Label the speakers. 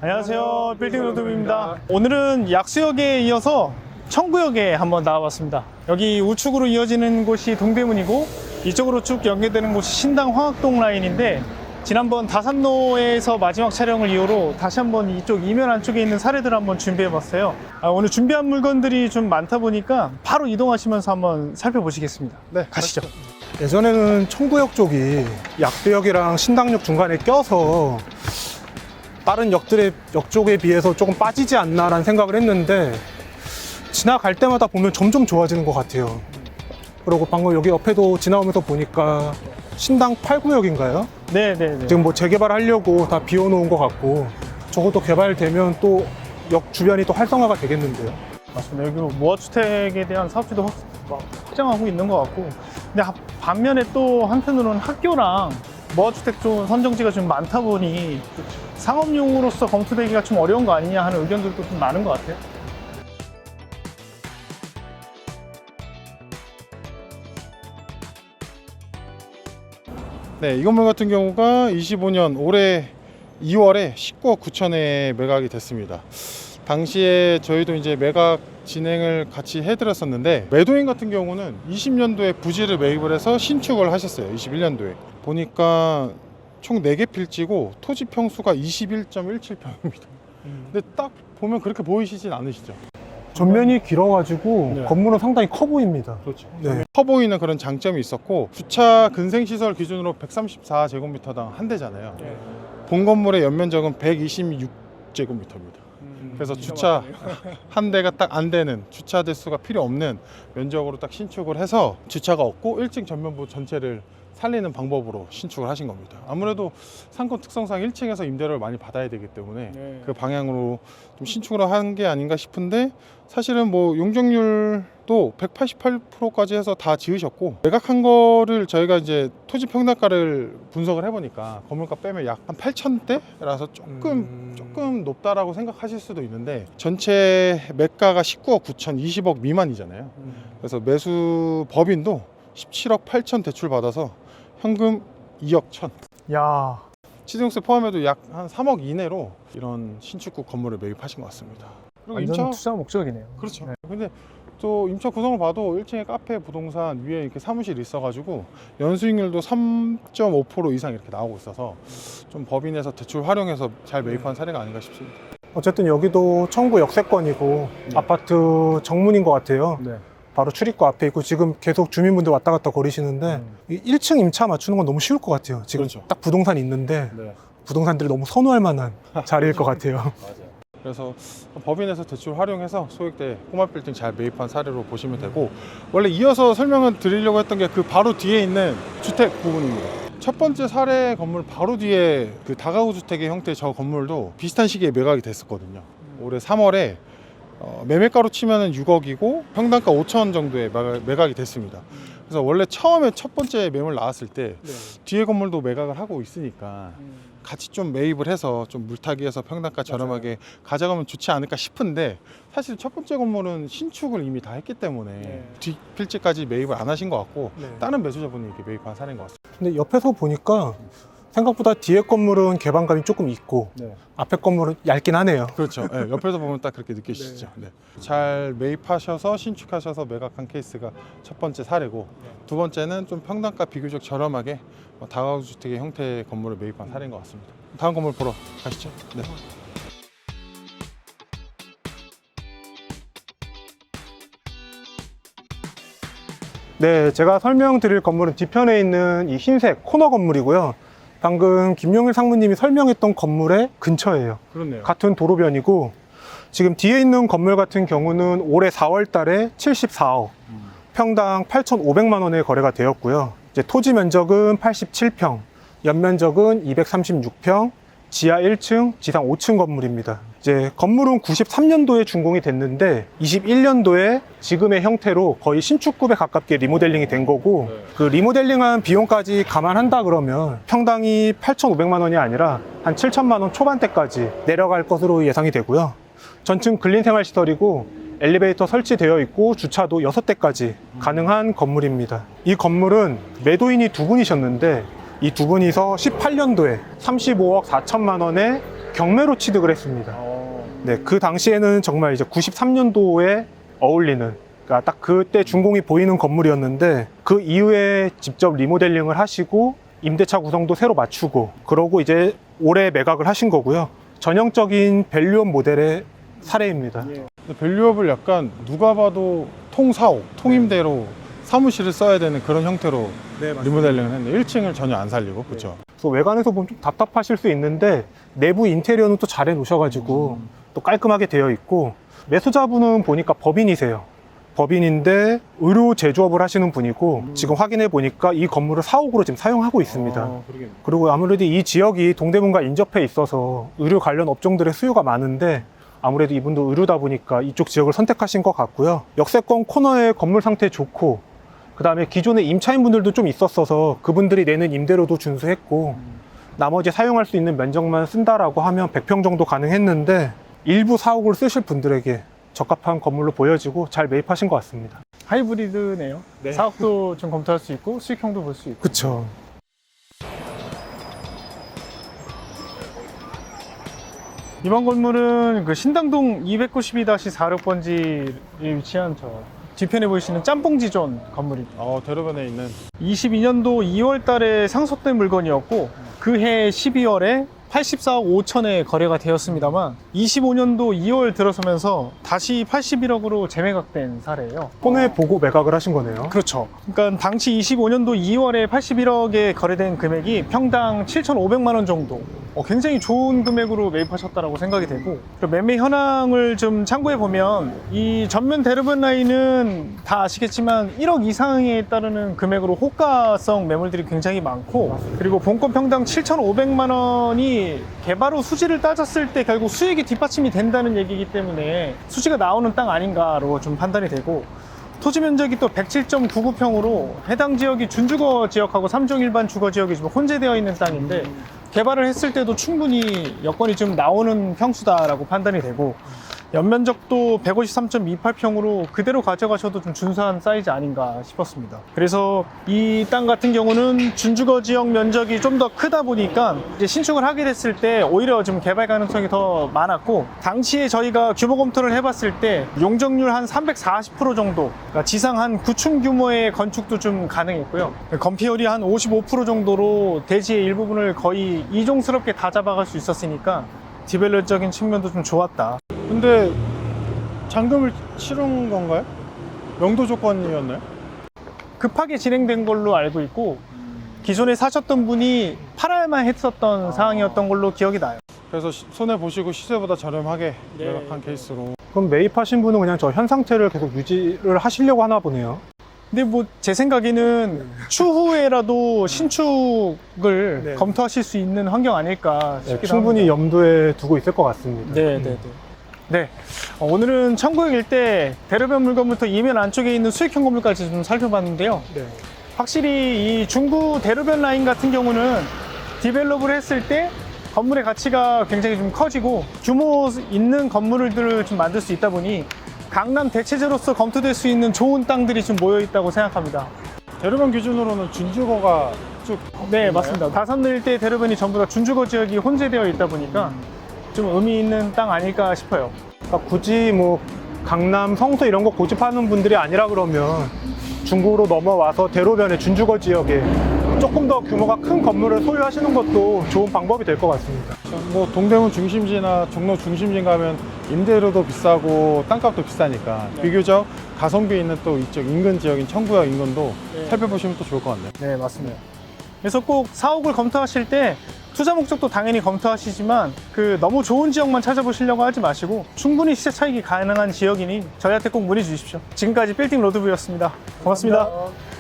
Speaker 1: 안녕하세요, 빌딩 로드입니다. 오늘은 약수역에 이어서 청구역에 한번 나와봤습니다. 여기 우측으로 이어지는 곳이 동대문이고 이쪽으로 쭉 연계되는 곳이 신당 황학동 라인인데, 지난번 다산로에서 마지막 촬영을 이후로 다시 한번 이쪽 이면 안쪽에 있는 사례들을 한번 준비해봤어요. 오늘 준비한 물건들이 좀 많다 보니까 바로 이동하시면서 한번 살펴보시겠습니다. 네, 가시죠.
Speaker 2: 예전에는 청구역 쪽이 약대역이랑 신당역 중간에 껴서 다른 역 쪽에 비해서 조금 빠지지 않나라는 생각을 했는데, 지나갈 때마다 보면 점점 좋아지는 것 같아요. 그리고 방금 여기 옆에도 지나오면서 보니까 신당 8구역인가요?
Speaker 1: 네네네.
Speaker 2: 지금 뭐 재개발하려고 다 비워놓은 것 같고, 저것도 개발되면 또 역 주변이 또 활성화가 되겠는데요.
Speaker 1: 맞습니다. 여기 뭐 무주택에 대한 사업지도 확장하고 있는 것 같고, 근데 반면에 또 한편으로는 학교랑 무주택 쪽 선정지가 좀 많다 보니 상업용으로서 검토되기가 좀 어려운 거 아니냐 하는 의견들도 좀 많은 것 같아요.
Speaker 3: 네, 이 건물 같은 경우가 25년 올해 2월에 19억 9천에 매각이 됐습니다. 당시에 저희도 이제 매각 진행을 같이 해드렸었는데, 매도인 같은 경우는 20년도에 부지를 매입을 해서 신축을 하셨어요. 21년도에 보니까 총 4개 필지고 토지 평수가 21.17평입니다. 근데 딱 보면 그렇게 보이시진 않으시죠?
Speaker 2: 전면이 길어가지고
Speaker 3: 네.
Speaker 2: 건물은 상당히 커 보입니다.
Speaker 3: 그렇죠.
Speaker 2: 네.
Speaker 3: 커 보이는 그런 장점이 있었고, 주차 근생시설 기준으로 134제곱미터당 한 대잖아요. 본 건물의 연면적은 126제곱미터입니다. 그래서 주차 한 대가 딱 안 되는, 주차 대수가 필요 없는 면적으로 딱 신축을 해서 주차가 없고 1층 전면부 전체를 살리는 방법으로 신축을 하신 겁니다. 아무래도 상권 특성상 1층에서 임대료를 많이 받아야 되기 때문에 그 방향으로 좀 신축을 한 게 아닌가 싶은데, 사실은 뭐 용적률도 188%까지 해서 다 지으셨고, 매각한 거를 저희가 이제 토지 평당가를 분석을 해보니까 건물가 빼면 약 한 8천대라서 조금 높다라고 생각하실 수도 있는데, 전체 매가가 19억 9천, 20억 미만이잖아요. 그래서 매수 법인도 17억 8천 대출 받아서 현금 2억 1천,
Speaker 2: 야,
Speaker 3: 취득세 포함해도 약 한 3억 이내로 이런 신축급 건물을 매입하신 것 같습니다. 그리고
Speaker 1: 완전 투자 목적이네요.
Speaker 3: 그렇죠.
Speaker 1: 네.
Speaker 3: 근데 또 임차 구성을 봐도 1층에 카페, 부동산, 위에 이렇게 사무실이 있어가지고 연수익률도 3.5% 이상 이렇게 나오고 있어서 좀 법인에서 대출 활용해서 잘 매입한 사례가 아닌가 싶습니다.
Speaker 2: 어쨌든 여기도 청구 역세권이고 아파트 정문인 것 같아요.
Speaker 1: 네.
Speaker 2: 바로 출입구 앞에 있고, 지금 계속 주민분들 왔다 갔다 거리시는데, 이 1층 임차 맞추는 건 너무 쉬울 것 같아요. 지금
Speaker 3: 그렇죠.
Speaker 2: 딱 부동산이 있는데
Speaker 3: 네.
Speaker 2: 부동산들이 너무 선호할 만한 자리일 것 같아요.
Speaker 3: 그래서 법인에서 대출 활용해서 소액대 꼬마 빌딩 잘 매입한 사례로 보시면 되고, 원래 이어서 설명을 드리려고 했던 게 그 바로 뒤에 있는 주택 부분입니다. 첫 번째 사례 건물 바로 뒤에 그 다가구 주택의 형태의 저 건물도 비슷한 시기에 매각이 됐었거든요. 올해 3월에 매매가로 치면 6억이고 평당가 5천 정도에 매각이 됐습니다. 그래서 원래 처음에 첫 번째 매물 나왔을 때 뒤에 건물도 매각을 하고 있으니까 같이 좀 매입을 해서 좀 물타기해서 평당가 저렴하게 가져가면 좋지 않을까 싶은데, 사실 첫 번째 건물은 신축을 이미 다 했기 때문에 뒷 필지까지 매입을 안 하신 것 같고, 다른 매수자분이 이렇게 매입한 사례인 것 같습니다.
Speaker 2: 근데 옆에서 보니까 생각보다 뒤에 건물은 개방감이 조금 있고 앞에 건물은 얇긴 하네요.
Speaker 3: 그렇죠. 네, 옆에서 보면 딱 그렇게 느끼시죠. 네. 잘 매입하셔서 신축하셔서 매각한 케이스가 첫 번째 사례고, 두 번째는 좀 평당가 비교적 저렴하게 다가구 주택의 형태의 건물을 매입한 사례인 것 같습니다. 다음 건물 보러 가시죠. 네.
Speaker 2: 네, 제가 설명드릴 건물은 뒤편에 있는 이 흰색 코너 건물이고요. 방금 김용일 상무님이 설명했던 건물의 근처예요.
Speaker 3: 그렇네요.
Speaker 2: 같은 도로변이고, 지금 뒤에 있는 건물 같은 경우는 올해 4월 달에 74억, 평당 8,500만 원에 거래가 되었고요. 이제 토지 면적은 87평, 연면적은 236평, 지하 1층, 지상 5층 건물입니다. 이제 건물은 93년도에 준공이 됐는데 21년도에 지금의 형태로 거의 신축급에 가깝게 리모델링이 된 거고, 그 리모델링한 비용까지 감안한다 그러면 평당이 8,500만 원이 아니라 한 7천만 원 초반대까지 내려갈 것으로 예상이 되고요. 전층 근린생활시설이고 엘리베이터 설치되어 있고 주차도 6대까지 가능한 건물입니다. 이 건물은 매도인이 두 분이셨는데 이 두 분이서 18년도에 35억 4천만 원에 경매로 취득을 했습니다. 네, 그 당시에는 정말 이제 93년도에 어울리는, 그러니까 딱 그때 준공이 보이는 건물이었는데, 그 이후에 직접 리모델링을 하시고 임대차 구성도 새로 맞추고 그러고 이제 올해 매각을 하신 거고요. 전형적인 밸류업 모델의 사례입니다.
Speaker 3: 밸류업을 약간 누가 봐도 통사옥, 통임대로 사무실을 써야 되는 그런 형태로 리모델링을 했는데 1층을 전혀 안 살리고, 그렇죠?
Speaker 2: 그래서 외관에서 보면 좀 답답하실 수 있는데 내부 인테리어는 또 잘 해놓으셔가지고 또 깔끔하게 되어 있고, 매수자분은 보니까 법인이세요. 법인인데 의료 제조업을 하시는 분이고, 지금 확인해 보니까 이 건물을 사옥으로 지금 사용하고 있습니다. 그리고 아무래도 이 지역이 동대문과 인접해 있어서 의료 관련 업종들의 수요가 많은데, 아무래도 이분도 의료다 보니까 이쪽 지역을 선택하신 것 같고요. 역세권 코너에 건물 상태 좋고, 그 다음에 기존에 임차인분들도 좀 있었어서 그분들이 내는 임대료도 준수했고, 나머지 사용할 수 있는 면적만 쓴다라고 하면 100평 정도 가능했는데, 일부 사옥을 쓰실 분들에게 적합한 건물로 보여지고 잘 매입하신 것 같습니다.
Speaker 1: 하이브리드네요.
Speaker 2: 네.
Speaker 1: 사옥도 좀 검토할 수 있고 수익형도 볼 수 있고.
Speaker 2: 그쵸.
Speaker 1: 이번 건물은 그 신당동 292-46번지에 위치한 저 뒤편에 보이시는 짬뽕지존 건물입니다.
Speaker 3: 대로변에 있는
Speaker 1: 22년도 2월 달에 상속된 물건이었고, 그해 12월에 84억 5천에 거래가 되었습니다만 25년도 2월 들어서면서 다시 81억으로 재매각된 사례예요.
Speaker 2: 손해 보고 매각을 하신 거네요.
Speaker 1: 그렇죠. 그러니까 당시 25년도 2월에 81억에 거래된 금액이 평당 7,500만 원 정도, 굉장히 좋은 금액으로 매입하셨다라고 생각이 되고, 매매 현황을 좀 참고해 보면 이 전면 대로변 라인은 다 아시겠지만 1억 이상에 따르는 금액으로 호가성 매물들이 굉장히 많고, 그리고 본권 평당 7,500만 원이 개발 후 수지를 따졌을 때 결국 수익이 뒷받침이 된다는 얘기이기 때문에 수지가 나오는 땅 아닌가로 좀 판단이 되고, 토지 면적이 또 107.99평으로 해당 지역이 준주거 지역하고 3종 일반 주거 지역이 좀 혼재되어 있는 땅인데, 개발을 했을 때도 충분히 여건이 좀 나오는 평수다라고 판단이 되고, 연면적도 153.28평으로 그대로 가져가셔도 좀 준수한 사이즈 아닌가 싶었습니다. 그래서 이 땅 같은 경우는 준주거 지역 면적이 좀 더 크다 보니까 이제 신축을 하게 됐을 때 오히려 좀 개발 가능성이 더 많았고, 당시에 저희가 규모 검토를 해봤을 때 용적률 한 340% 정도, 그러니까 지상 한 9층 규모의 건축도 좀 가능했고요. 건폐율이 한 55% 정도로 대지의 일부분을 거의 이종스럽게 다 잡아갈 수 있었으니까 디벨롭적인 측면도 좀 좋았다.
Speaker 3: 근데 잔금을 치른 건가요? 용도 조건이었나요?
Speaker 1: 급하게 진행된 걸로 알고 있고, 기존에 사셨던 분이 팔아야만 했었던 상황이었던 걸로 기억이 나요.
Speaker 3: 그래서 손해 보시고 시세보다 저렴하게
Speaker 1: 네.
Speaker 3: 매각한 케이스로.
Speaker 2: 그럼 매입하신 분은 그냥 저 현 상태를 계속 유지를 하시려고 하나 보네요.
Speaker 1: 근데 뭐 제 생각에는 추후에라도 신축을
Speaker 2: 네.
Speaker 1: 검토하실 수 있는 환경 아닐까
Speaker 2: 네,
Speaker 1: 싶기도
Speaker 2: 충분히
Speaker 1: 합니다.
Speaker 2: 염두에 두고 있을 것 같습니다.
Speaker 1: 네. 오늘은 청구역 일대 대로변 물건부터 이면 안쪽에 있는 수익형 건물까지 좀 살펴봤는데요.
Speaker 2: 네.
Speaker 1: 확실히 이 중구 대로변 라인 같은 경우는 디벨롭을 했을 때 건물의 가치가 굉장히 좀 커지고 규모 있는 건물들을 좀 만들 수 있다 보니 강남 대체제로서 검토될 수 있는 좋은 땅들이 좀 모여 있다고 생각합니다.
Speaker 3: 대로변 기준으로는 준주거가 쭉.
Speaker 1: 네, 맞습니다. 다산로 일대 대로변이 전부 다 준주거 지역이 혼재되어 있다 보니까 좀 의미 있는 땅 아닐까 싶어요.
Speaker 2: 그러니까 굳이 뭐 강남, 성수 이런 거 고집하는 분들이 아니라 그러면 중구로 넘어와서 대로변의 준주거 지역에 조금 더 규모가 큰 건물을 소유하시는 것도 좋은 방법이 될 것 같습니다.
Speaker 3: 뭐 동대문 중심지나 종로 중심지 가면 임대료도 비싸고 땅값도 비싸니까 비교적 가성비 있는 또 이쪽 인근 지역인 청구역 인근도 살펴보시면 또 좋을 것 같네요.
Speaker 1: 네, 맞습니다. 그래서 꼭 사옥을 검토하실 때 투자 목적도 당연히 검토하시지만 너무 좋은 지역만 찾아보시려고 하지 마시고 충분히 시세 차익이 가능한 지역이니 저희한테 꼭 문의 주십시오. 지금까지 빌딩 로드뷰였습니다. 고맙습니다.
Speaker 2: 감사합니다.